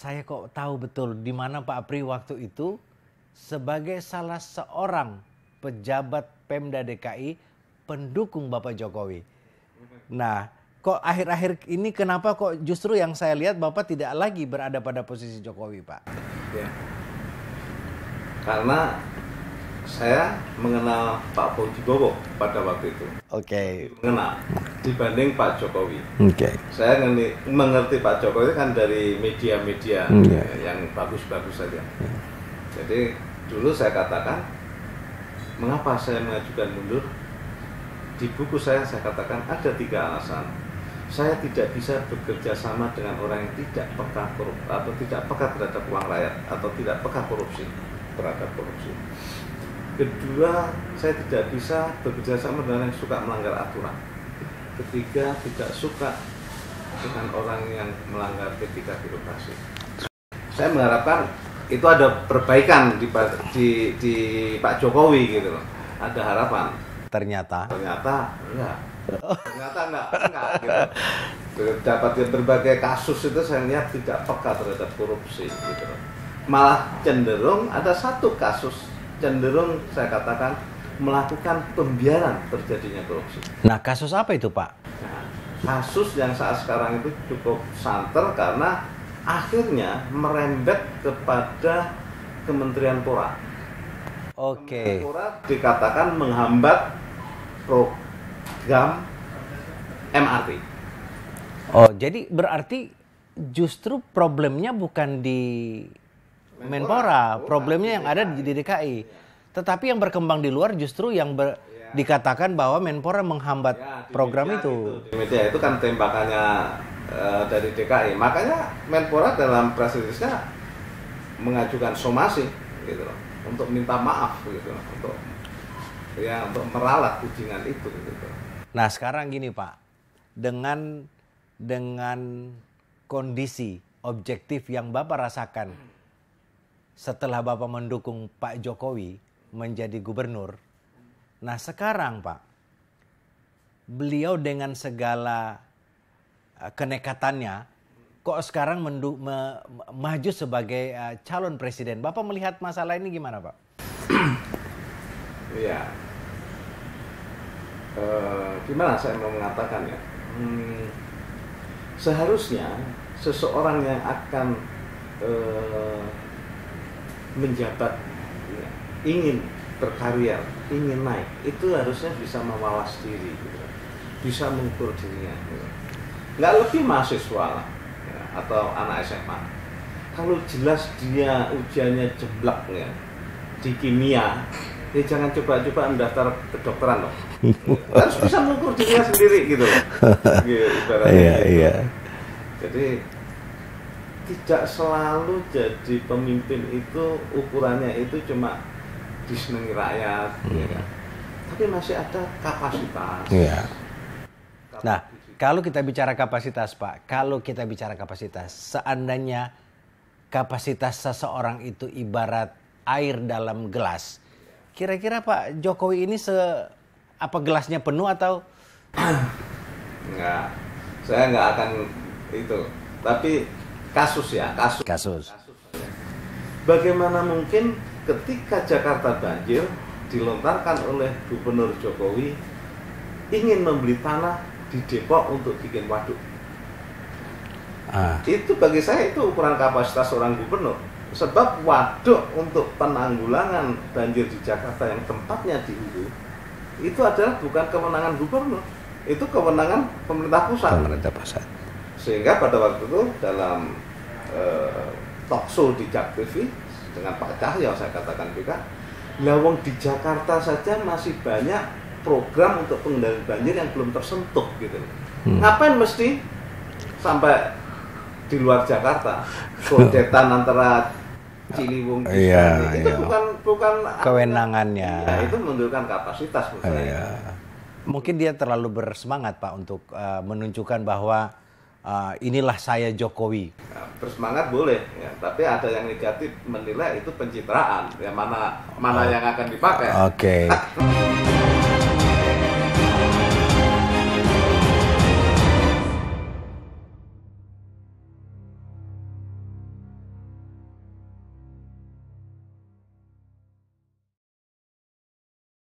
saya kok tahu betul di mana Pak Apri waktu itu sebagai salah seorang pejabat Pemda DKI pendukung Bapak Jokowi. Nah, kok akhir-akhir ini kenapa kok justru yang saya lihat Bapak tidak lagi berada pada posisi Jokowi, Pak? Ya. Karena saya mengenal Pak Fauzi-Bowo pada waktu itu. Oke. Mengenal dibanding Pak Jokowi. Oke. Saya mengerti Pak Jokowi kan dari media-media yang bagus-bagus saja. Jadi dulu saya katakan, mengapa saya mengajukan mundur? Di buku saya katakan ada 3 alasan. Saya tidak bisa bekerja sama dengan orang yang tidak peka korupsi atau tidak peka terhadap uang rakyat atau tidak peka korupsi terhadap korupsi. Kedua, saya tidak bisa bekerja sama dengan yang suka melanggar aturan. Ketiga, tidak suka dengan orang yang melanggar etika birokrasi. Saya mengharapkan itu ada perbaikan di Pak Jokowi gitu loh. Ada harapan. Ternyata enggak. Ternyata enggak gitu. Dapat berbagai kasus itu saya lihat tidak peka terhadap korupsi gitu loh. Malah cenderung ada satu kasus cenderung saya katakan melakukan pembiaran terjadinya korupsi. Nah, kasus apa itu, Pak? Nah, kasus yang saat sekarang itu cukup santer karena akhirnya merembet kepada Kementerian Pora. Oke. Kementerian Pora dikatakan menghambat program MRT. Oh, jadi berarti justru problemnya bukan di Menpora, problemnya yang ada di DKI. Tetapi yang berkembang di luar justru yang dikatakan bahwa Menpora menghambat program itu. Di media itu kan tembakannya dari DKI. Makanya Menpora dalam press release-nya mengajukan somasi gitu loh, untuk minta maaf gitu loh, untuk meralat tudingan itu gitu. Nah, sekarang gini, Pak. Dengan kondisi objektif yang Bapak rasakan setelah Bapak mendukung Pak Jokowi menjadi gubernur. Nah, sekarang Pak, beliau dengan segala kenekatannya kok sekarang maju sebagai calon presiden. Bapak melihat masalah ini gimana, Pak? Iya. Gimana saya mau mengatakan ya? Seharusnya seseorang yang akan menjabat, ya, ingin berkarir, ingin naik, itu harusnya bisa mawas diri, gitu. Bisa mengukur dirinya. Gitu. Nggak lebih mahasiswa lah, ya, atau anak SMA. Kalau jelas dia ujiannya jeblak ya, di kimia, ya jangan coba-coba mendaftar kedokteran loh. Harus bisa mengukur dirinya sendiri gitu loh. Ibaratnya gitu. Jadi tidak selalu jadi pemimpin itu ukurannya itu cuma disenangi rakyat, ya kan? Tapi masih ada kapasitas. Iya. Nah, kalau kita bicara kapasitas, Pak, seandainya kapasitas seseorang itu ibarat air dalam gelas, kira-kira Pak Jokowi ini apa gelasnya penuh atau? Enggak, saya nggak akan itu. Tapi kasus. Bagaimana mungkin ketika Jakarta banjir dilontarkan oleh Gubernur Jokowi ingin membeli tanah di Depok untuk bikin waduk? Itu bagi saya itu ukuran kapasitas seorang gubernur. Sebab waduk untuk penanggulangan banjir di Jakarta yang tempatnya di hulu itu adalah bukan kewenangan gubernur, itu kewenangan pemerintah pusat. Sehingga pada waktu itu dalam talk show di Jak TV dengan Pak Cahyo saya katakan juga, lawang di Jakarta saja masih banyak program untuk pengendalian banjir yang belum tersentuh gitu. Ngapain mesti sampai di luar Jakarta? Sodetan antara Ciliwung itu bukan kewenangannya. Ya, itu menunjukkan kapasitas menurut saya. Mungkin dia terlalu bersemangat, Pak, untuk menunjukkan bahwa inilah saya Jokowi. Nah, bersemangat boleh, ya, tapi ada yang negatif menilai itu pencitraan. Ya mana yang akan dipakai. Oke.